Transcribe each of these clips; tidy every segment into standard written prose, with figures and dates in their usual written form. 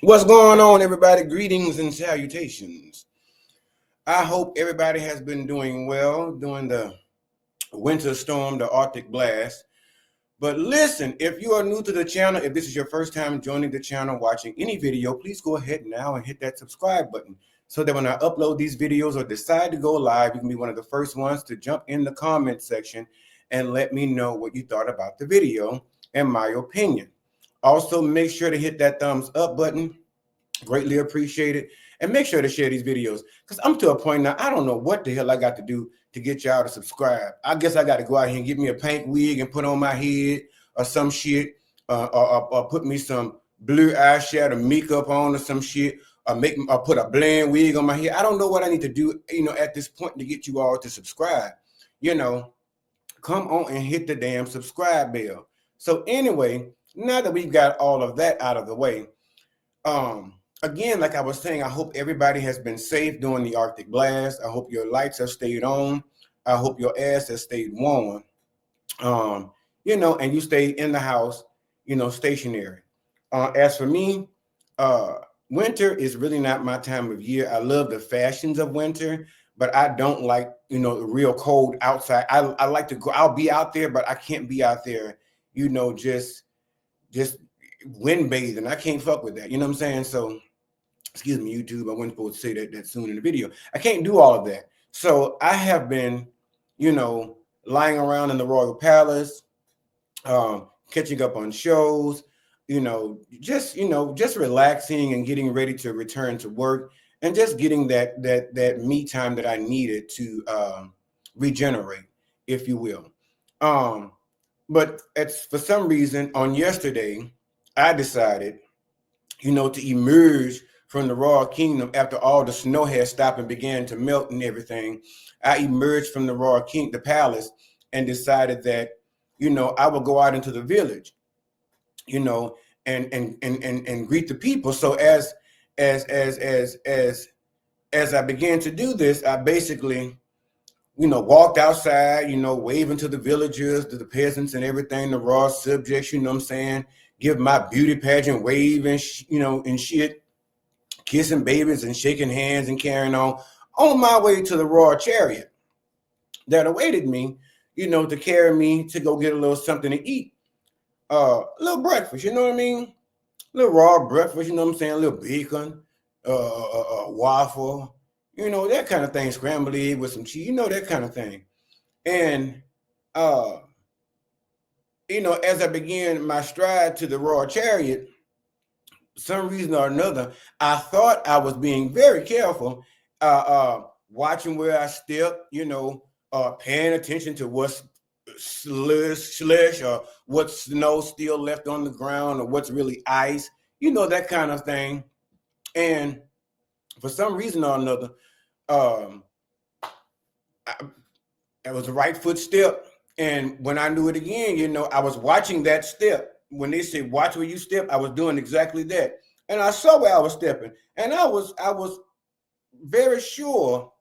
What's going on, everybody? Greetings and salutations. I hope everybody has been doing well during the winter storm, the Arctic blast. But listen, if you are new to the channel, if this is your first time joining the channel, watching any video, please go ahead now and hit that subscribe button so that when I upload these videos or decide to go live, you can be one of the first ones to jump in the comment section and let me know what you thought about the video and my opinion. Also, make sure to hit that thumbs up button. Greatly appreciate it. And make sure to share these videos because I'm to a point now, I don't know what the hell I got to do to get y'all to subscribe. I guess I got to go out here and get me a pink wig and put on my head or some shit, or put me some blue eyeshadow makeup on or some shit, or put a blend wig on my head. I don't know what I need to do, at this point to get you all to subscribe. Come on and hit the damn subscribe bell. So anyway, now that we've got all of that out of the way, again, like I was saying, I hope everybody has been safe during the Arctic blast. I hope your lights have stayed on. I hope your ass has stayed warm. And you stay in the house, stationary. As for me, winter is really not my time of year. I love the fashions of winter, but I don't like, the real cold outside. I like to go, I'll be out there, but I can't be out there, just wind bathing. I can't fuck with that. You know what I'm saying? So, excuse me, YouTube. I wasn't supposed to say that soon in the video. I can't do all of that. So I have been, lying around in the Royal Palace, catching up on shows, just relaxing and getting ready to return to work and just getting that me time that I needed to regenerate, if you will. But for some reason on yesterday, I decided, to emerge from the Royal Kingdom after all the snow had stopped and began to melt and everything. I emerged from the the palace, and decided that, I would go out into the village, and greet the people. So as I began to do this, I basically, walked outside, waving to the villagers, to the peasants and everything, the raw subjects, you know what I'm saying? Give my beauty pageant wave and, and shit, kissing babies and shaking hands and carrying on my way to the royal chariot that awaited me, to carry me to go get a little something to eat. A little breakfast, you know what I mean? A little raw breakfast, you know what I'm saying? A little bacon, waffle, that kind of thing, scrambled egg with some cheese, that kind of thing. And, as I began my stride to the royal chariot, some reason or another, I thought I was being very careful, watching where I step, paying attention to what's slush or what's snow still left on the ground or what's really ice, that kind of thing. And for some reason or another, it was the right foot step. And when I knew it again, I was watching that step. When they say watch where you step, I was doing exactly that. And I saw where I was stepping. And I was very sure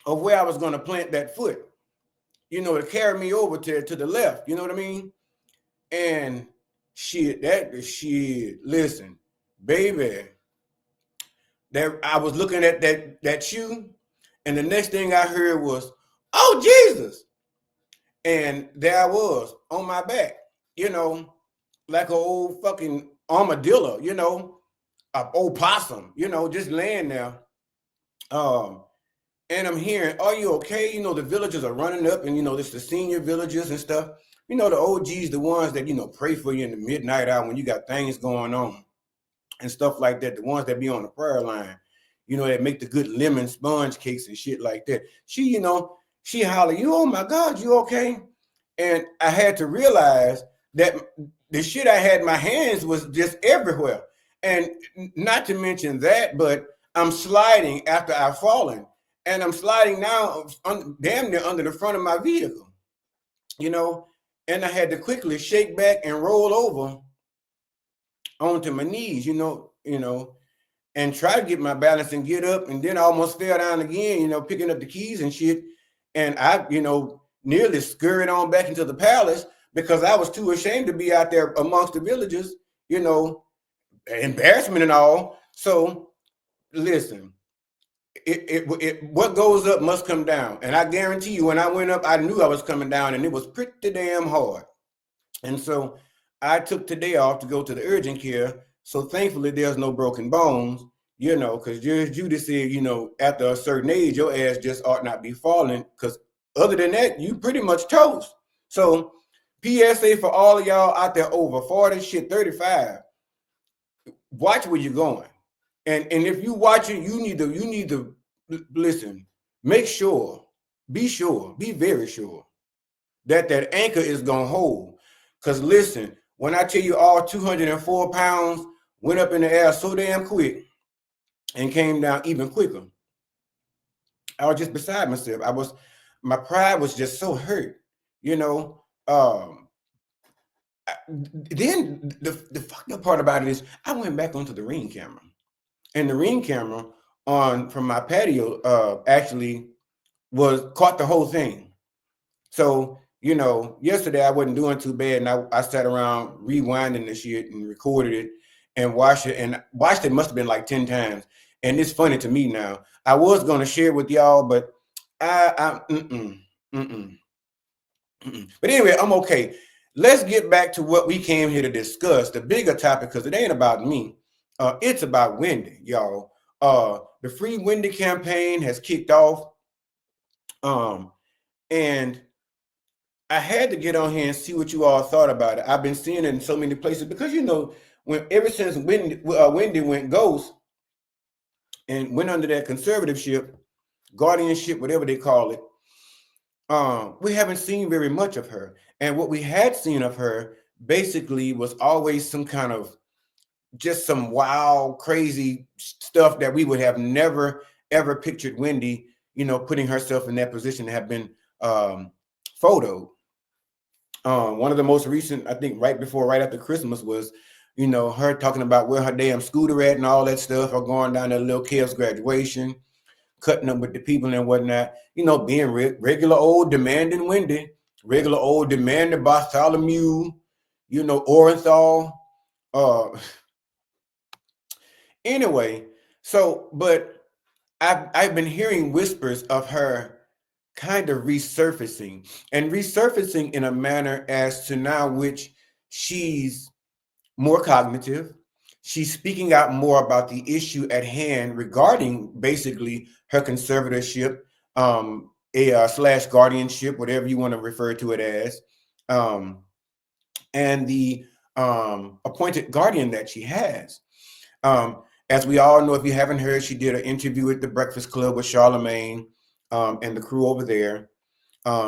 of where I was going to plant that foot, to carry me over to the left. You know what I mean? And listen, baby, that I was looking at that shoe, and the next thing I heard was, "Oh, Jesus." And there I was on my back, like an old fucking armadillo, an old possum, just laying there. And I'm hearing, "Are you okay?" The villagers are running up, and it's the senior villagers and stuff. The OGs, the ones that pray for you in the midnight hour when you got things going on and stuff like that. The ones that be on the prayer line, that make the good lemon sponge cakes and shit like that. She holler, "Oh my God, you okay?" And I had to realize that the shit I had in my hands was just everywhere. And not to mention that, but I'm sliding after I've fallen. And I'm sliding now damn near under the front of my vehicle, and I had to quickly shake back and roll over onto my knees, and try to get my balance and get up. And then I almost fell down again, picking up the keys and shit. And I, nearly scurried on back into the palace because I was too ashamed to be out there amongst the villagers, embarrassment and all. So listen, what goes up must come down. And I guarantee you, when I went up, I knew I was coming down, and it was pretty damn hard. And so I took today off to go to the urgent care. So thankfully, there's no broken bones, because Judy said, after a certain age, your ass just ought not be falling, because other than that, you pretty much toast. So PSA for all of y'all out there over 40, 35, watch where you're going. And if you watch it, you need to listen, be very sure that anchor is gonna hold. Because listen, when I tell you all 204 pounds went up in the air so damn quick and came down even quicker, I was just beside myself. My pride was just so hurt, Then the fucked up part about it is I went back onto the ring camera. And the ring camera from my patio actually caught the whole thing. So, yesterday I wasn't doing too bad, and I sat around rewinding the shit and recorded it and watched it. And watched it must have been like 10 times. And it's funny to me now. I was going to share it with y'all, but But anyway, I'm okay. Let's get back to what we came here to discuss, the bigger topic, because it ain't about me. It's about Wendy, y'all. The Free Wendy campaign has kicked off. And I had to get on here and see what you all thought about it. I've been seeing it in so many places because, ever since Wendy went ghost and went under that conservatorship, guardianship, whatever they call it, we haven't seen very much of her. And what we had seen of her basically was always some kind of just some wild, crazy stuff that we would have never, ever pictured Wendy, putting herself in that position to have been photoed. One of the most recent, I think right after Christmas was, her talking about where her damn scooter at and all that stuff, or going down to little Kale's graduation, cutting up with the people and whatnot, being regular old demanding Wendy, regular old demanding Bartholomew, Orenthal. Anyway, but I've been hearing whispers of her kind of resurfacing in a manner as to now which she's more cognitive. She's speaking out more about the issue at hand regarding basically her conservatorship, slash guardianship, whatever you want to refer to it as, and the appointed guardian that she has. As we all know, if you haven't heard, she did an interview at the Breakfast Club with Charlemagne and the crew over there.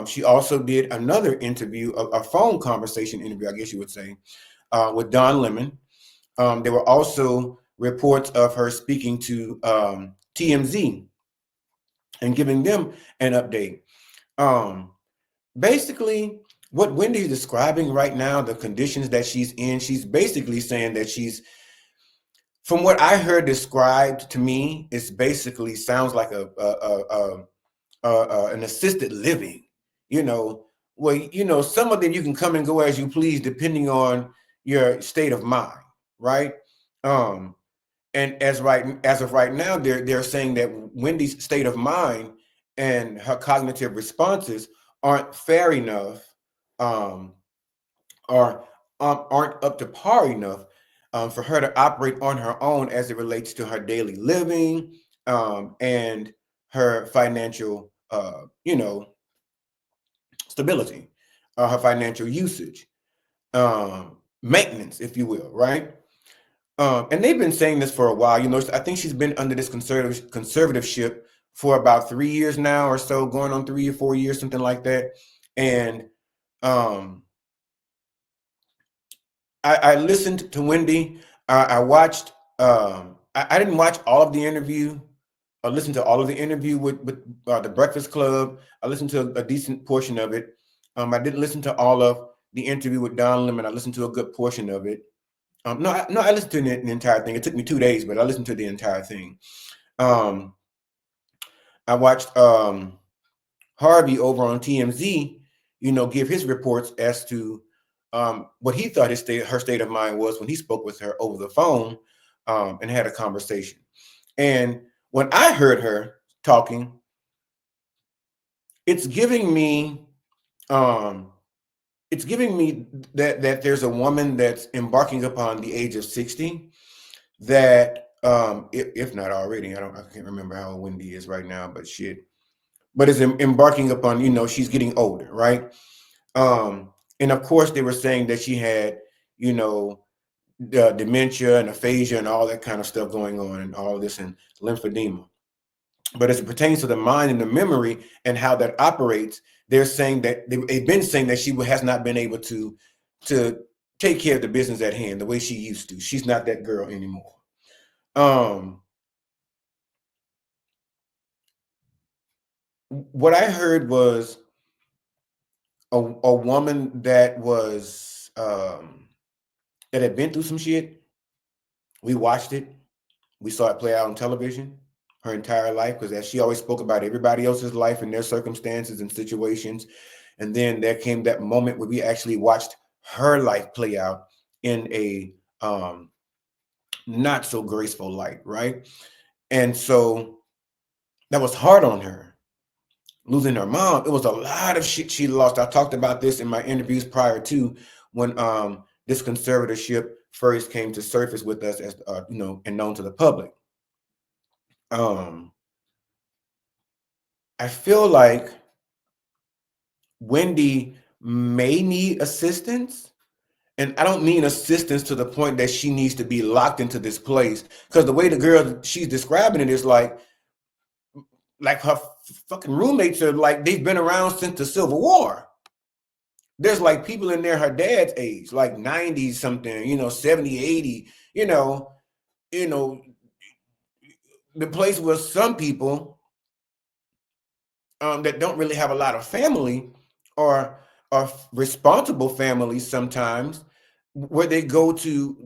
She also did another interview, a phone conversation interview, I guess you would say, with Don Lemon. There were also reports of her speaking to TMZ and giving them an update. Basically, what Wendy's describing right now, the conditions that she's in, she's basically saying that from what I heard described to me, it's basically sounds like an assisted living. Some of them you can come and go as you please depending on your state of mind, right? And as of right now, they're saying that Wendy's state of mind and her cognitive responses aren't fair enough, or aren't up to par enough for her to operate on her own as it relates to her daily living and her financial, stability, her financial usage, maintenance, if you will, right? And they've been saying this for a while. I think she's been under this conservatorship for about 3 years now or so, going on 3 or 4 years, something like that. And I listened to Wendy. I watched. I didn't watch all of the interview. I listened to all of the interview with the Breakfast Club. I listened to a decent portion of it. I didn't listen to all of the interview with Don Lemon. I listened to a good portion of it. I listened to the entire thing. It took me 2 days, but I listened to the entire thing. I watched Harvey over on TMZ, give his reports as to what he thought her state of mind was when he spoke with her over the phone, and had a conversation. And when I heard her talking, it's giving me um, it's giving me that there's a woman that's embarking upon the age of 60 that, if not already, I can't remember how old Wendy is right now, but shit, but is embarking upon, she's getting older, right? And of course they were saying that she had, you know, dementia and aphasia and all that kind of stuff going on, and all this, and lymphedema. But as it pertains to the mind and the memory and how that operates, they're saying that they've been saying that she has not been able to take care of the business at hand the way she used to. She's not that girl anymore. What I heard was a woman that was that had been through some shit. We watched it. We saw it play out on television her entire life, because as she always spoke about everybody else's life and their circumstances and situations. And then there came that moment where we actually watched her life play out in a not so graceful light, right? And so that was hard on her. Losing her mom, it was a lot of shit she lost. I talked about this in my interviews prior to, when this conservatorship first came to surface with us, as and known to the public. I feel like Wendy may need assistance, and I don't mean assistance to the point that she needs to be locked into this place, because the way the girl she's describing it is like her fucking roommates are like, they've been around since the Civil War. There's like people in there her dad's age, like 90 something, 70, 80, the place was some people that don't really have a lot of family, or responsible families sometimes, where they go to,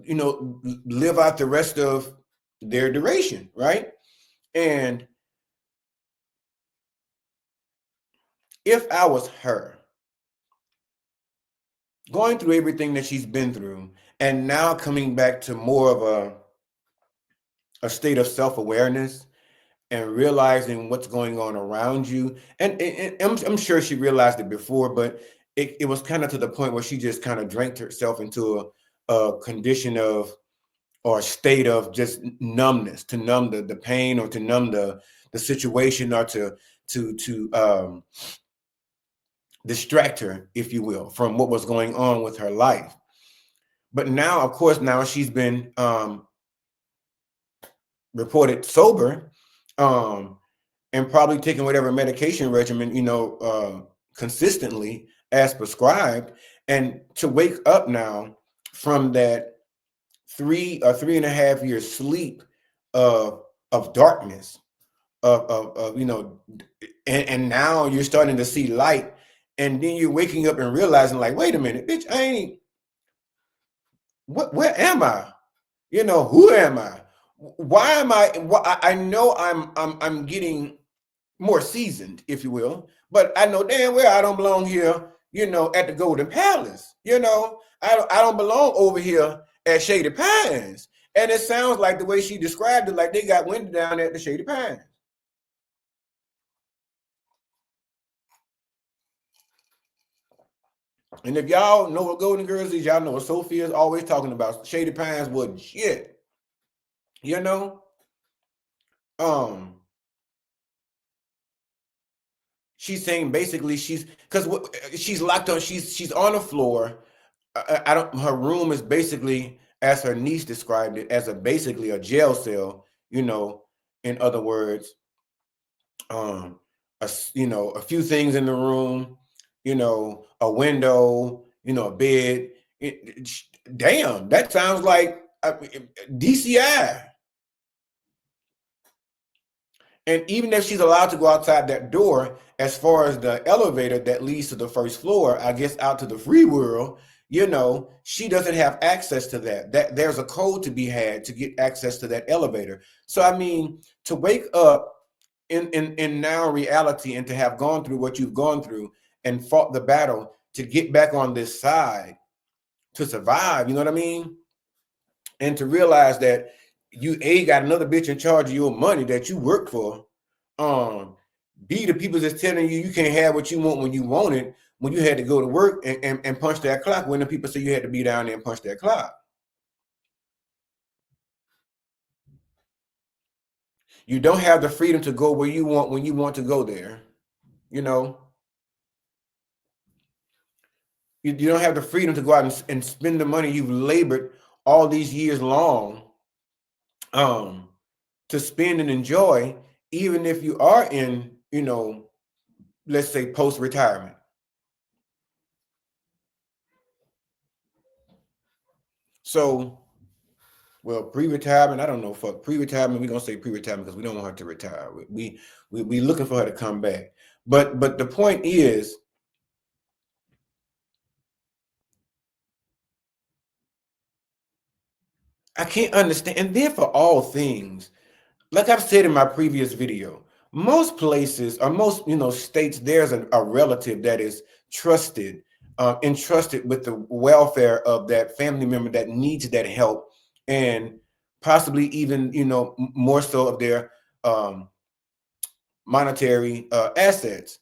live out the rest of their duration, right? And if I was her, going through everything that she's been through, and now coming back to more of a state of self-awareness, and realizing what's going on around you. And I'm sure she realized it before, but it was kind of to the point where she just kind of drank herself into a condition of, or a state of just numbness, to numb the pain, or to numb the situation, or to distract her, if you will, from what was going on with her life. But now, of course, now she's been reported sober, and probably taking whatever medication regimen, consistently as prescribed. And to wake up now from that 3.5 year sleep of darkness, and now you're starting to see light, and then you're waking up and realizing, like, wait a minute, bitch, where am I? Who am I? Why am I know I'm getting more seasoned, if you will, but I know damn well I don't belong here, at the Golden Palace. I don't belong over here at Shady Pines. And it sounds like the way she described it, like they got Wendy down at the Shady Pines. And if y'all know what Golden Girls is, y'all know what Sophia's always talking about. Shady Pines was shit. She's saying basically because she's locked up. She's on the floor. I don't. Her room is basically, as her niece described it, as basically a jail cell. In other words, a few things in the room. A window. A bed. Damn, that sounds like DCI. And even if she's allowed to go outside that door, as far as the elevator that leads to the first floor, I guess out to the free world, she doesn't have access to that. That there's a code to be had to get access to that elevator. So I mean, to wake up in now reality, and to have gone through what you've gone through and fought the battle to get back on this side, to survive. You know what I mean? And to realize that you got another bitch in charge of your money that you work for. B, the people that's telling you can't have what you want when you want it, when you had to go to work and punch that clock, when the people say you had to be down there and punch that clock. You don't have the freedom to go where you want when you want to go there. You know, you don't have the freedom to go out and spend the money you've labored all these years long to spend and enjoy, even if you are in, let's say post-retirement. So, well, pre-retirement, I don't know. Fuck pre-retirement. We're gonna say pre-retirement because we don't want her to retire. We looking for her to come back. But the point is, I can't understand. And then for all things, like I've said in my previous video, most places or most states, there's a relative that is trusted, entrusted with the welfare of that family member that needs that help, and possibly even more so of their monetary assets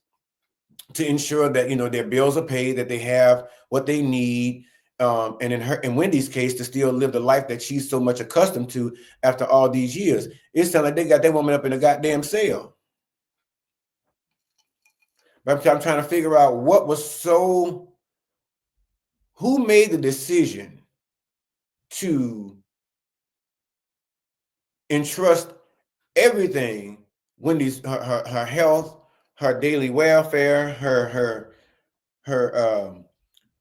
to ensure that their bills are paid, that they have what they need, and in Wendy's case, to still live the life that she's so much accustomed to after all these years. It sounds like they got that woman up in a goddamn cell. But I'm trying to figure out who made the decision to entrust everything, Wendy's, her health, her daily welfare, her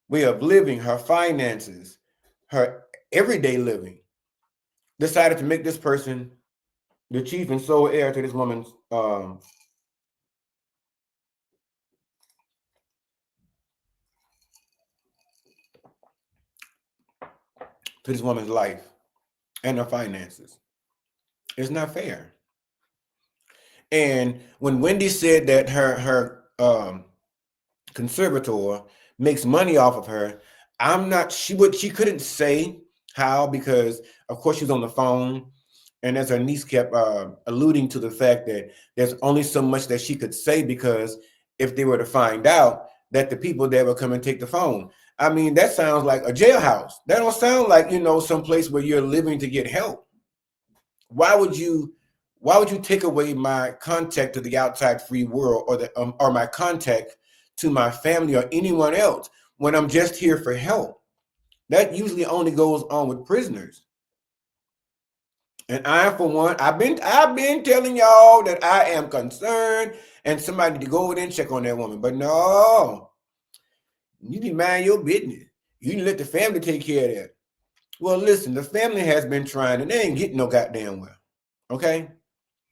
way of living, her finances, her everyday living, decided to make this person the chief and sole heir to this woman's life and her finances. It's not fair. And when Wendy said that her conservator makes money off of her, she couldn't say how, because of course she was on the phone, and as her niece kept alluding to the fact that there's only so much that she could say, because if they were to find out that the people there would come and take the phone. I mean, that sounds like a jailhouse. That don't sound like some place where you're living to get help. Why would you take away my contact to the outside free world, or my contact to my family or anyone else, when I'm just here for help? That usually only goes on with prisoners. And I, for one, I've been telling y'all that I am concerned and somebody to go over there and check on that woman. But no, you need to mind your business. You need to let the family take care of that. Well, listen, the family has been trying and they ain't getting no goddamn well. Okay?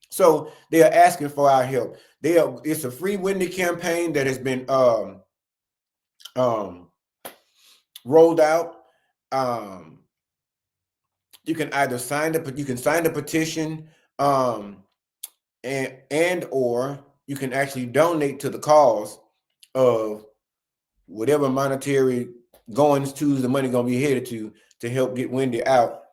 So they are asking for our help. It's a Free Wendy campaign that has been rolled out. You can either sign the petition, and or you can actually donate to the cause of whatever monetary goings to the money gonna be headed to help get Wendy out.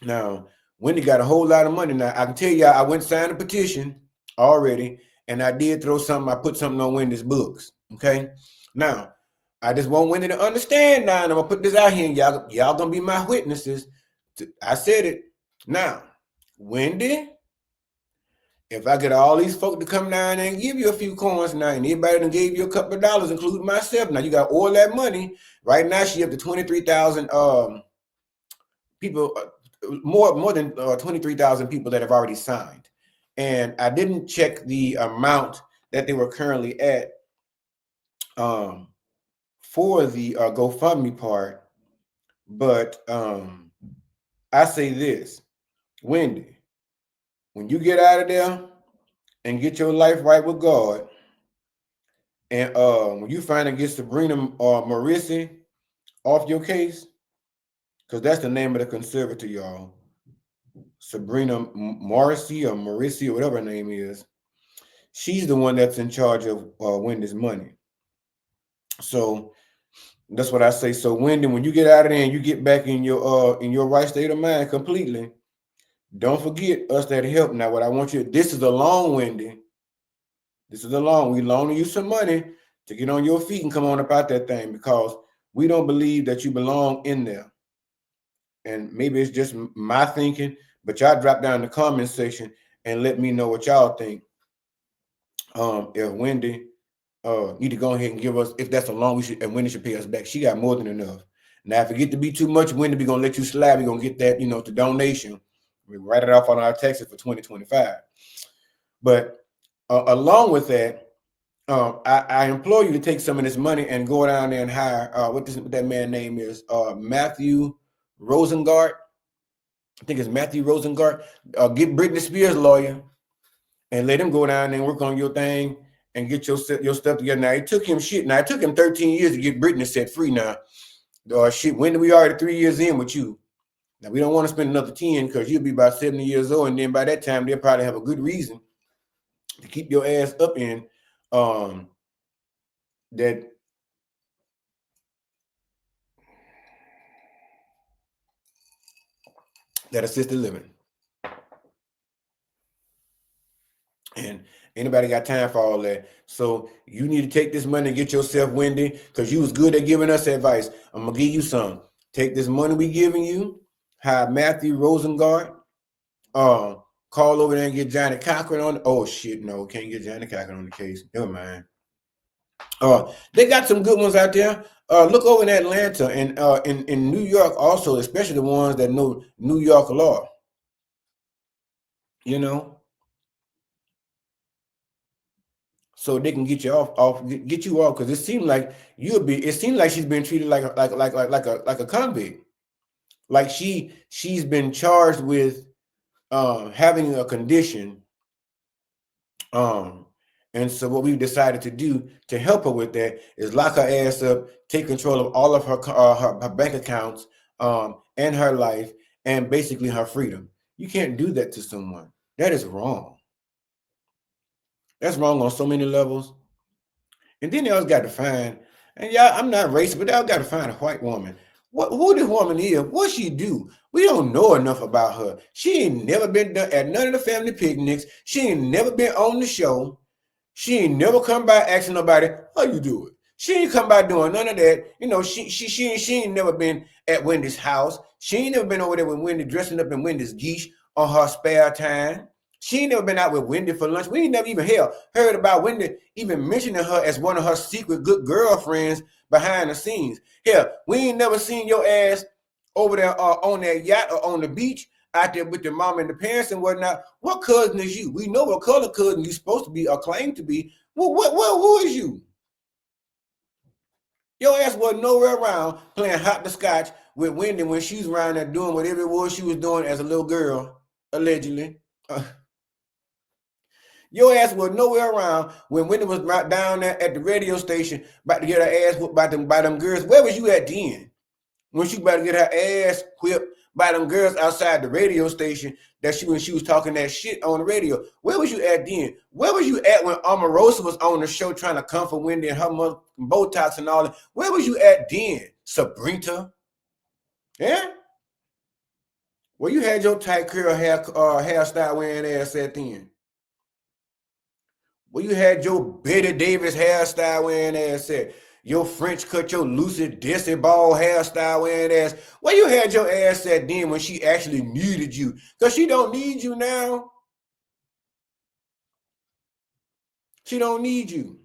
Now, Wendy got a whole lot of money. Now, I can tell you, I went and signed a petition already, and I did I put something on Wendy's books. Okay. Now, I just want Wendy to understand now, and I'm gonna put this out here, and y'all gonna be my witnesses. I said it. Now, Wendy, if I get all these folk to come down and give you a few coins now, and everybody done gave you a couple of dollars, including myself, now you got all that money. Right now, she up to 23,000 people, more than 23,000 people that have already signed. And I didn't check the amount that they were currently at for the GoFundMe part, but I say this, Wendy, when you get out of there and get your life right with God, and when you finally get Sabrina Marissi off your case, because that's the name of the conservator, y'all, Sabrina Morrissey or Marissi or whatever her name is, she's the one that's in charge of Wendy's money. So That's what I say. So Wendy, when you get out of there and you get back in your right state of mind completely, don't forget us that help. Now, what I want you, this is a loan, Wendy. This is a loan. We loaning you some money to get on your feet and come on up out that thing, because we don't believe that you belong in there. And maybe it's just my thinking, but y'all drop down in the comment section and let me know what y'all think. If Wendy need to go ahead and give us, if that's a loan, we should, and Wendy should pay us back. She got more than enough. Now, if it get to be too much, Wendy, we gonna let you slide. We gonna get that, the donation. We write it off on our taxes for 2025. But along with that, I implore you to take some of this money and go down there and hire what that man's name is, Matthew Rosengart. I think it's Matthew Rosengart. Get Britney Spears' lawyer and let him go down there and work on your thing and get your stuff together. Now, it took him 13 years to get Britney set free. Now, when we already 3 years in with you? Now, we don't want to spend another 10, because you'll be about 70 years old, and then by that time, they'll probably have a good reason to keep your ass up in that assisted living. And anybody got time for all that? So you need to take this money and get yourself, Wendy, because you was good at giving us advice. I'm gonna give you some. Take this money we giving you, hire Matthew Rosengart, call over there and get Johnny Cochran on. Oh shit, no, can't get Johnny Cochran on the case. Never mind. They got some good ones out there. Look over in Atlanta and in New York also, especially the ones that know New York law. So they can get you off, because it seems like she's been treated like a convict. Like she's been charged with having a condition. And so what we've decided to do to help her with that is lock her ass up, take control of all of her bank accounts, and her life, and basically her freedom. You can't do that to someone. That is wrong. That's wrong on so many levels. And then they always got to find, and yeah, I'm not racist, but they all got to find a white woman. Who this woman is? What she do? We don't know enough about her. She ain't never been at none of the family picnics. She ain't never been on the show. She ain't never come by asking nobody how you do it. She ain't come by doing none of that. She ain't never been at Wendy's house. She ain't never been over there with Wendy dressing up in Wendy's geesh on her spare time. She ain't never been out with Wendy for lunch. We ain't never even heard about Wendy even mentioning her as one of her secret good girlfriends behind the scenes. Hell, we ain't never seen your ass over there on that yacht or on the beach out there with your mom and the parents and whatnot. What cousin is you? We know what color cousin you're supposed to be or claim to be. Who is you? Your ass wasn't nowhere around playing hot the scotch with Wendy when she was around there doing whatever it was she was doing as a little girl, allegedly. Your ass was nowhere around when Wendy was right down there at the radio station about to get her ass whipped by them girls. Where was you at then? When she about to get her ass whipped by them girls outside the radio station when she was talking that shit on the radio. Where was you at then? Where was you at when Omarosa was on the show trying to comfort Wendy and her mother, Botox and all that? Where was you at then, Sabrina? Yeah? Well, you had your tight curl hairstyle wearing ass at then. Well, you had your Betty Davis hairstyle wearing ass at. Your French cut, your Lucy Desi ball hairstyle wearing ass. Where you had your ass at then when she actually needed you? Because she don't need you now. She don't need you.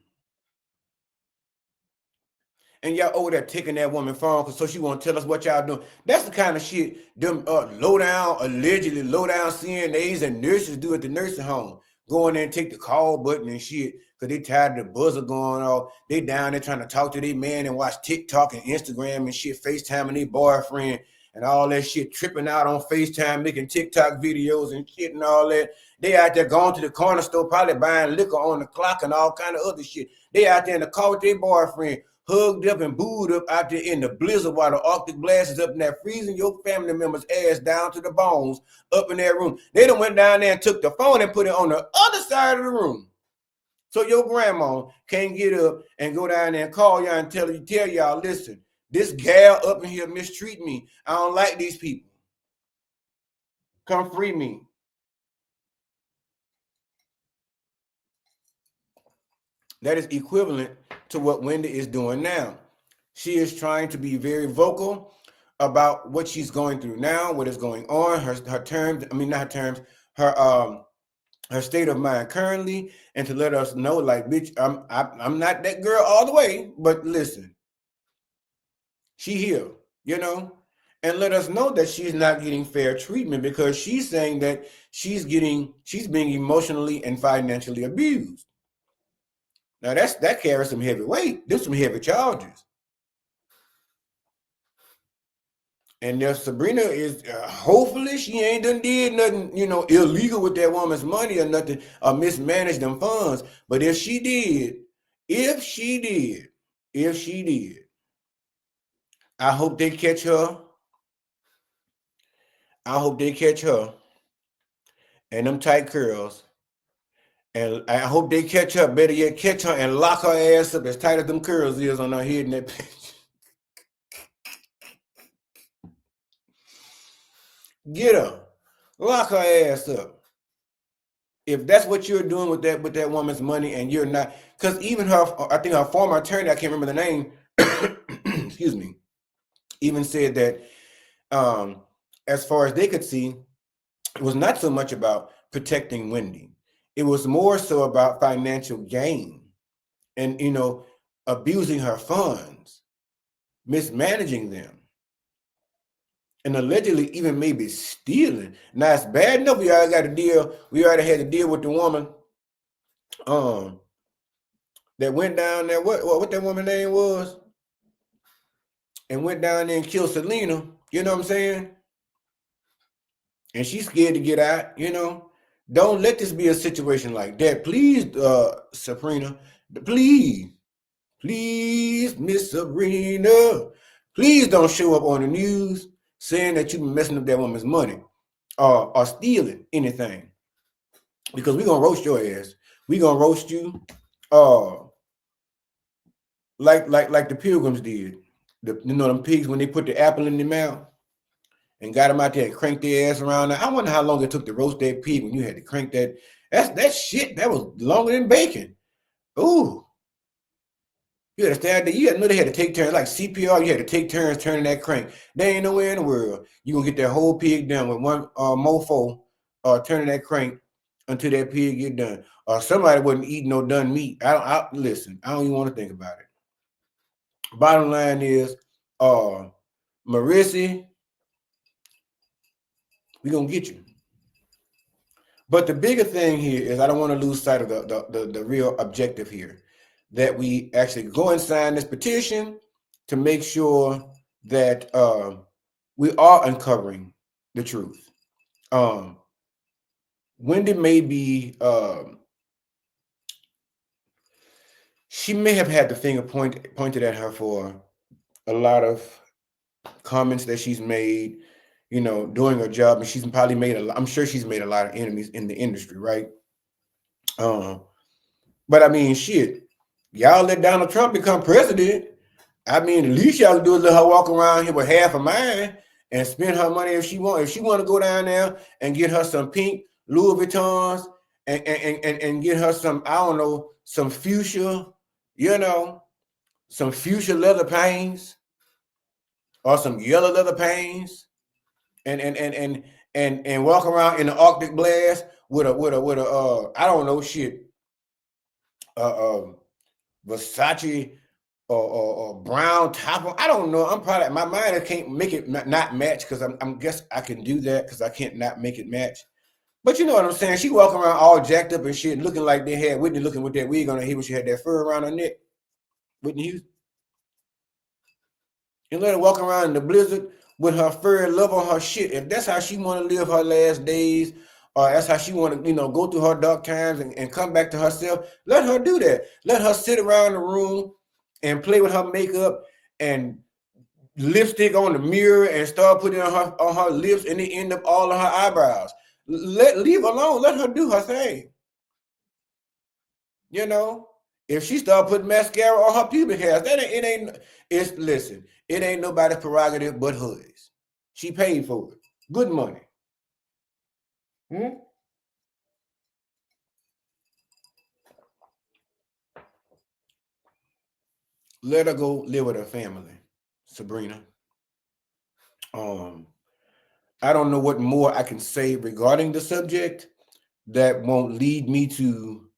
And y'all over there taking that woman phone so she won't tell us what y'all doing. That's the kind of shit them allegedly low down CNAs and nurses do at the nursing home. Go in there and take the call button and shit because they tired of the buzzer going off. They down there trying to talk to their man and watch TikTok and Instagram and shit, FaceTime and their boyfriend and all that shit, tripping out on FaceTime, making TikTok videos and shit and all that. They out there going to the corner store, probably buying liquor on the clock and all kind of other shit. They out there in the car with their boyfriend, hugged up and booed up out there in the blizzard while the Arctic blast is up in there, freezing your family members' ass down to the bones up in that room. They done went down there and took the phone and put it on the other side of the room. So your grandma can't get up and go down there and call y'all and tell y'all, listen, This gal up in here mistreat me. I don't like these people. Come free me. That is equivalent to what Wendy is doing now. She is trying to be very vocal about what she's going through now, what is going on, her terms, I mean, not her terms, her state of mind currently, and to let us know, like, bitch, I'm not that girl all the way, but listen, she here, you know, and let us know that she's not getting fair treatment because she's saying that she's being emotionally and financially abused. Now that carries some heavy weight. There's some heavy charges. And if Sabrina is, hopefully she ain't done did nothing, illegal with that woman's money or nothing, or mismanaged them funds. But if she did, I hope they catch her. I hope they catch her and them tight curls. And I hope they catch her, better yet, catch her and lock her ass up as tight as them curls is on her head in that bitch. Get her. Lock her ass up. If that's what you're doing with that woman's money and you're not, because even I think her former attorney, I can't remember the name, excuse me, even said that as far as they could see, it was not so much about protecting Wendy. It was more so about financial gain and, abusing her funds, mismanaging them, and allegedly even maybe stealing. Now it's bad enough we already got to deal. We already had to deal with the woman that went down there. What that woman's name was, and went down there and killed Selena. You know what I'm saying? And she's scared to get out. Don't let this be a situation like that, please, Sabrina. Please, Miss Sabrina. Please don't show up on the news saying that you've been messing up that woman's money or stealing anything, because we're gonna roast your ass. We're gonna roast you like the Pilgrims did. Them pigs, when they put the apple in their mouth and got them out there and cranked their ass around. I wonder how long it took to roast that pig when you had to crank that. That shit, that was longer than bacon. Ooh. You had to stand there. You had to know they had to take turns, like CPR. You had to take turns turning that crank. There ain't nowhere in the world you gonna get that whole pig done with one mofo turning that crank until that pig get done. Or somebody wasn't eating no done meat. Listen. I don't even want to think about it. Bottom line is, Marissa, we gonna get you. But the bigger thing here is I don't want to lose sight of the real objective here, that we actually go and sign this petition to make sure that we are uncovering the truth. Wendy may be, she may have had the finger pointed at her for a lot of comments that she's made, doing her job, and she's probably I'm sure she's made a lot of enemies in the industry, right? But I mean, shit, y'all let Donald Trump become president. I mean, the least y'all can do is let her walk around here with half of mine and spend her money if she want. If she want to go down there and get her some pink Louis Vuittons and get her some, I don't know, some fuchsia, some fuchsia leather pains or some yellow leather pains, and walk around in the Arctic blast with a I don't know, shit, Versace or brown top. I don't know. I'm probably, my mind, I can't make it not match, because I'm guess I can do that because I can't not make it match. But you know what I'm saying? She walking around all jacked up and shit, looking like they had Whitney looking with that wig on her head when she had that fur around her neck. Whitney Houston. And let her walk around in the blizzard with her fur love on her shit. If that's how she want to live her last days, or that's how she want to, go through her dark times and come back to herself, let her do that. Let her sit around the room and play with her makeup and lipstick on the mirror and start putting on her lips, and they end up all on her eyebrows. Leave her alone. Let her do her thing. If she start putting mascara on her pubic hairs, listen, It ain't nobody's prerogative but hers. She paid for it. Good money. Let her go live with her family, Sabrina. I don't know what more I can say regarding the subject that won't lead me to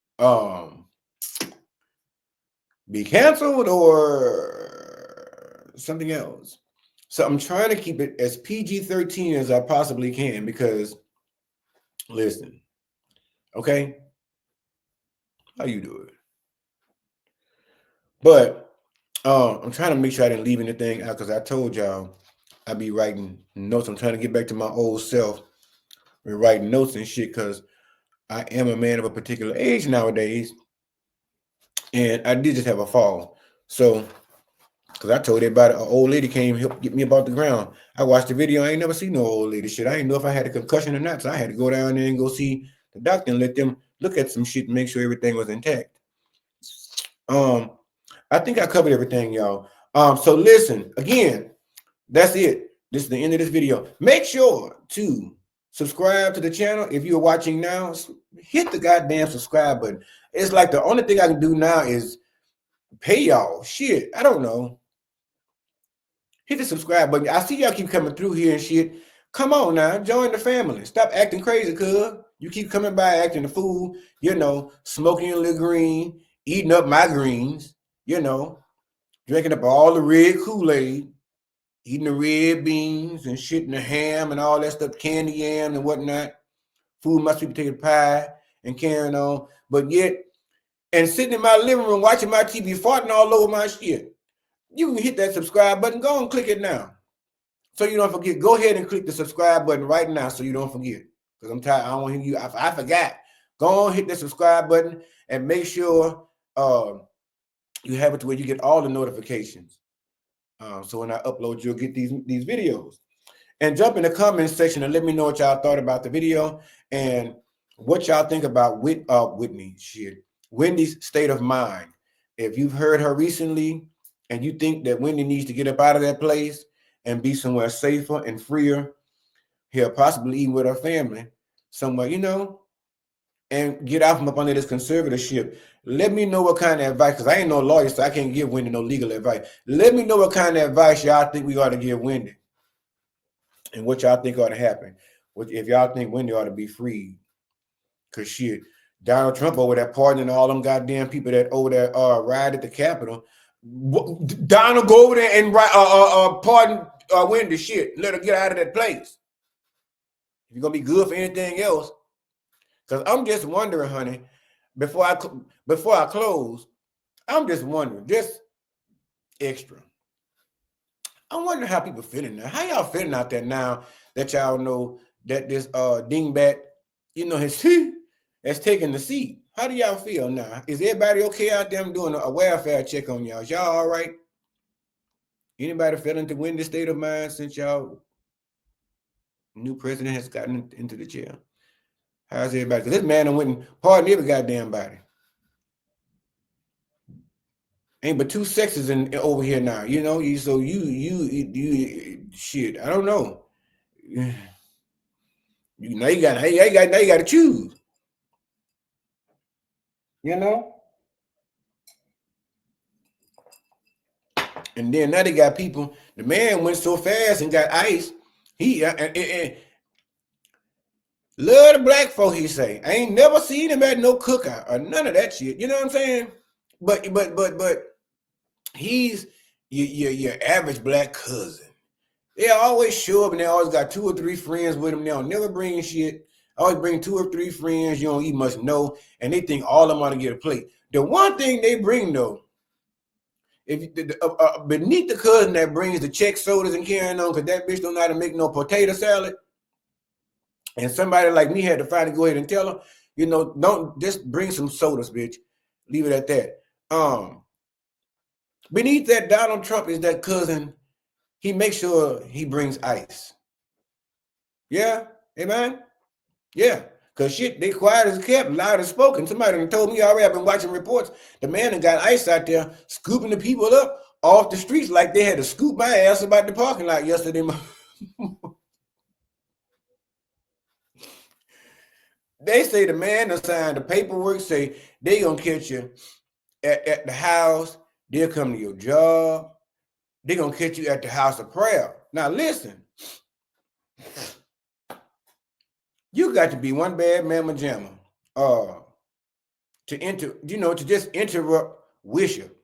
be canceled or something else. So I'm trying to keep it as PG-13 as I possibly can because, listen, okay, how you do it? But I'm trying to make sure I didn't leave anything out because I told y'all I'd be writing notes. I'm trying to get back to my old self and writing notes and shit because I am a man of a particular age nowadays. And I did just have a fall. So, because I told everybody an old lady came help get me about the ground. I watched the video. I ain't never seen no old lady shit. I didn't know if I had a concussion or not. So I had to go down there and go see the doctor and let them look at some shit and make sure everything was intact. I think I covered everything, y'all. So listen, again, that's it. This is the end of this video. Make sure to subscribe to the channel. If you're watching now, hit the goddamn subscribe button. It's like the only thing I can do now is pay y'all. Shit, I don't know. Hit the subscribe button. I see y'all keep coming through here and shit. Come on now, join the family. Stop acting crazy, cuz. You keep coming by acting the fool, you know, smoking your little green, eating up my greens, you know, drinking up all the red Kool-Aid, eating the red beans and shit and the ham and all that stuff, candy yam and whatnot. Food my sweet potato pie and carrying on. But yet, and sitting in my living room watching my TV, farting all over my shit. You can hit that subscribe button. Go and click it now. So you don't forget. Go ahead and click the subscribe button right now so you don't forget. Because I'm tired. I don't want to hear you. I forgot. Go on, hit the subscribe button and make sure you have it to where you get all the notifications. So when I upload, you'll get these videos. And jump in the comment section and let me know what y'all thought about the video and what y'all think about Wendy's state of mind. If you've heard her recently and you think that Wendy needs to get up out of that place and be somewhere safer and freer, here, possibly even with her family, somewhere, you know, and get out from up under this conservatorship. Let me know what kind of advice, because I ain't no lawyer, so I can't give Wendy no legal advice. Let me know what kind of advice y'all think we ought to give Wendy and what y'all think ought to happen. If y'all think Wendy ought to be freed. Because shit, Donald Trump over there pardoning all them goddamn people that over there ride at the Capitol. Donald go over there and pardon Wendy. Shit, let her get out of that place. If you're gonna be good for anything else, because I'm just wondering, honey. Before I close, I'm just wondering, just extra. I'm wondering how people feeling now. How y'all feeling out there now that y'all know that this dingbat, you know, has taken the seat? How do y'all feel now? Is everybody okay out there? I'm doing a welfare check on y'all. Is y'all all right? Anybody feeling to win the state of mind since y'all new president has gotten into the chair? How's everybody? Because this man done went and pardoned every goddamn body. Ain't but two sexes in over here now, you know. So you shit. I don't know. Now you got to choose. You know. And then now they got people. The man went so fast and got ice. He love the black folk. He say, I ain't never seen him at no cookout or none of that shit. You know what I'm saying? But he's your average black cousin. They always show up and they always got 2 or 3 friends with them. They don't never bring shit. Always bring 2 or 3 friends you don't even much know, and they think all of them want to get a plate. The one thing they bring though, if beneath the cousin that brings the check sodas and carrying on, because that bitch don't know how to make no potato salad, and somebody like me had to finally go ahead and tell her, you know, don't just bring some sodas, bitch. Leave it at that. Beneath that Donald Trump is that cousin. He makes sure he brings ice. Yeah, amen. Yeah, because shit, they quiet as kept, loud as spoken. Somebody told me already, I've been watching reports. The man that got ice out there, scooping the people up, off the streets like they had to scoop my ass about the parking lot yesterday. They say the man that signed the paperwork say they gonna catch you at the house. They'll come to your job. They're gonna catch you at the house of prayer. Now listen, you got to be one bad mamma jamma to just interrupt worship.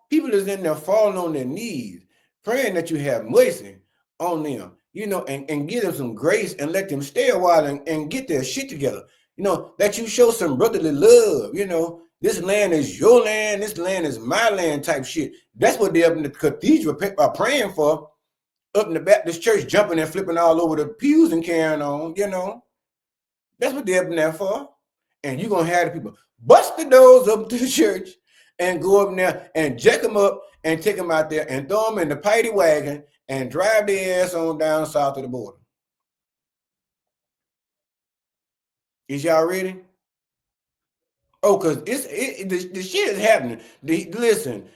People is in there falling on their knees, praying that you have mercy on them, and give them some grace and let them stay a while and get their shit together. That you show some brotherly love, this land is your land, this land is my land type shit. That's what they up in the cathedral are praying for, up in the Baptist church, jumping and flipping all over the pews and carrying on, That's what they're up in there for. And you're going to have the people bust the doors up to the church and go up in there and jack them up and take them out there and throw them in the paddy wagon and drive their ass on down south of the border. Is y'all ready? Oh, because the shit is happening. Listen,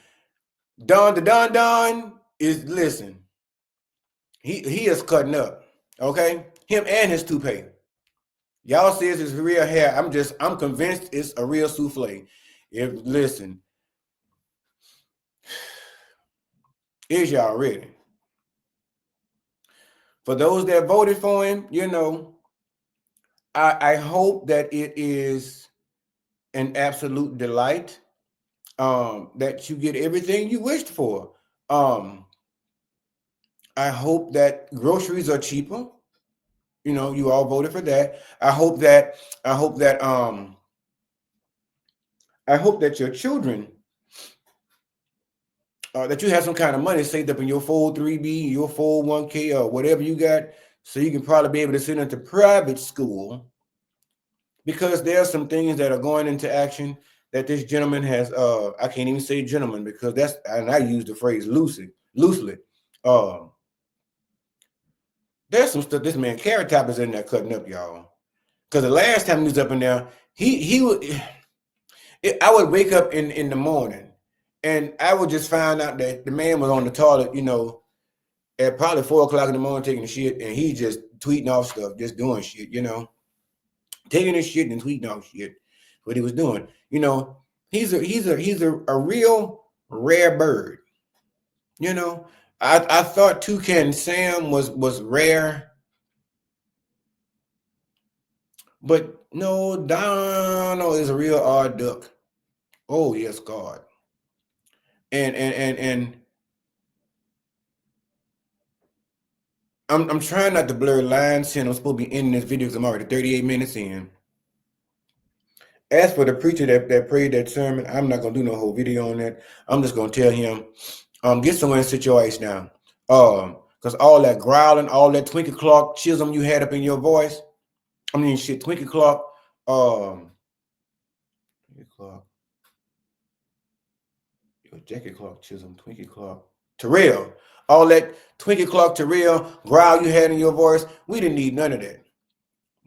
Don is, listen, he is cutting up, okay? Him and his toupee. Y'all says it's real hair. I'm convinced it's a real souffle. Listen, is y'all ready? For those that voted for him, I hope that it is an absolute delight, that you get everything you wished for. I hope that groceries are cheaper. You all voted for that. I hope that your children, that you have some kind of money saved up in your 403B, your 401k, or whatever you got, so you can probably be able to send them to private school, because there are some things that are going into action that this gentleman has. I can't even say gentleman because and I use the phrase loosely. There's some stuff this man Carrot Top is in there cutting up, y'all. Because the last time he was up in there, I would wake up in the morning and I would just find out that the man was on the toilet, at probably 4 o'clock in the morning taking a shit, and he just tweeting off stuff, just doing shit, taking his shit and tweeting off shit. What he was doing, he's a real rare bird. I thought Toucan Sam was rare, but no, Donald is a real odd duck. Oh yes, God. And I'm trying not to blur lines here. I'm supposed to be ending this video because I'm already 38 minutes in. As for the preacher that prayed that sermon, I'm not gonna do no whole video on that. I'm just gonna tell him, get somewhere and sit your ass down. Because all that growling, all that Twinkle Clock chism you had up in your voice, Twinkle Clock, Jackie Clock chism, Twinkle Clock, Terrell, all that Twinkle Clock Terrell growl you had in your voice, we didn't need none of that.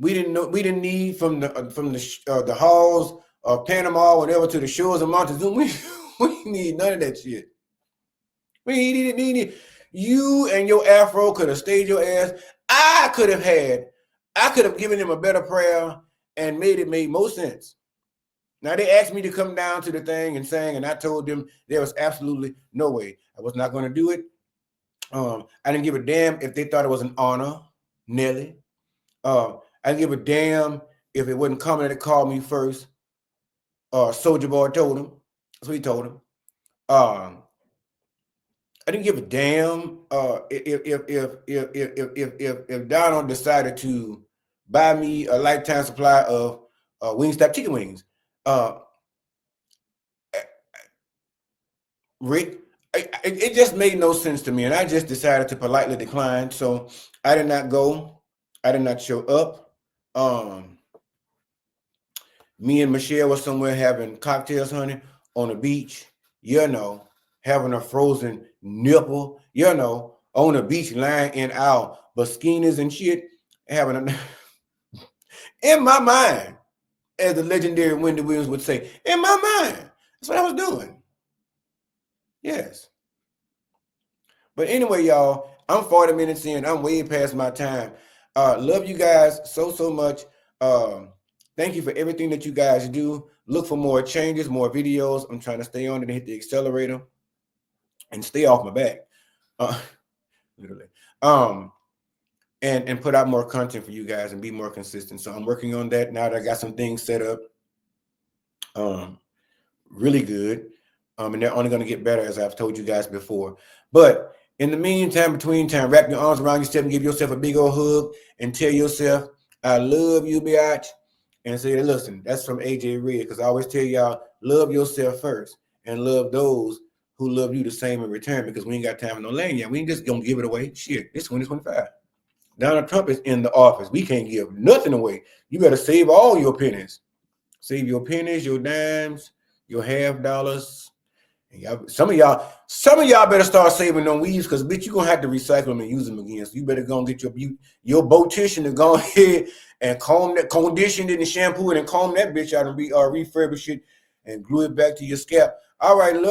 We didn't need from the halls of Panama, whatever, to the shores of Montezuma. We need none of that shit. We didn't need it. You and your afro could have stayed your ass. I could have given him a better prayer and made it make more sense. Now they asked me to come down to the thing and sing, and I told them there was absolutely no way. I was not going to do it. I didn't give a damn if they thought it was an honor, Nelly. I didn't give a damn if it wasn't coming to call me first. Soldier Boy told him. That's what he told him. I didn't give a damn if Donald decided to buy me a lifetime supply of Wingstop chicken wings. Rick, it just made no sense to me, and I just decided to politely decline. So I did not go. I did not show up. Me and Michelle were somewhere having cocktails, honey, on the beach, having a frozen nipple, on the beach lying in our bikinis and shit, having in my mind, as the legendary Wendy Williams would say, in my mind. That's what I was doing. Yes. But anyway, y'all, I'm 40 minutes in. I'm way past my time. Love you guys so much. Thank you for everything that you guys do. Look for more changes, more videos. I'm trying to stay on it and hit the accelerator and stay off my back. Literally. And put out more content for you guys and be more consistent. So I'm working on that now that I got some things set up. Really good. And they're only going to get better, as I've told you guys before. But in the meantime, between time, wrap your arms around yourself and give yourself a big old hug and tell yourself, I love you, biatch. And say, listen, that's from AJ Red, because I always tell y'all, love yourself first and love those who love you the same in return, because we ain't got time for no lane yet. We ain't just going to give it away. Shit, it's 2025. Donald Trump is in the office. We can't give nothing away. You better save all your pennies. Save your pennies, your dimes, your half dollars. And some of y'all better start saving on weaves, because bitch, you're gonna have to recycle them and use them again. So you better go and get your beautician to go ahead and condition it and shampoo it and comb that bitch out and refurbish it and glue it back to your scalp. All right, love you.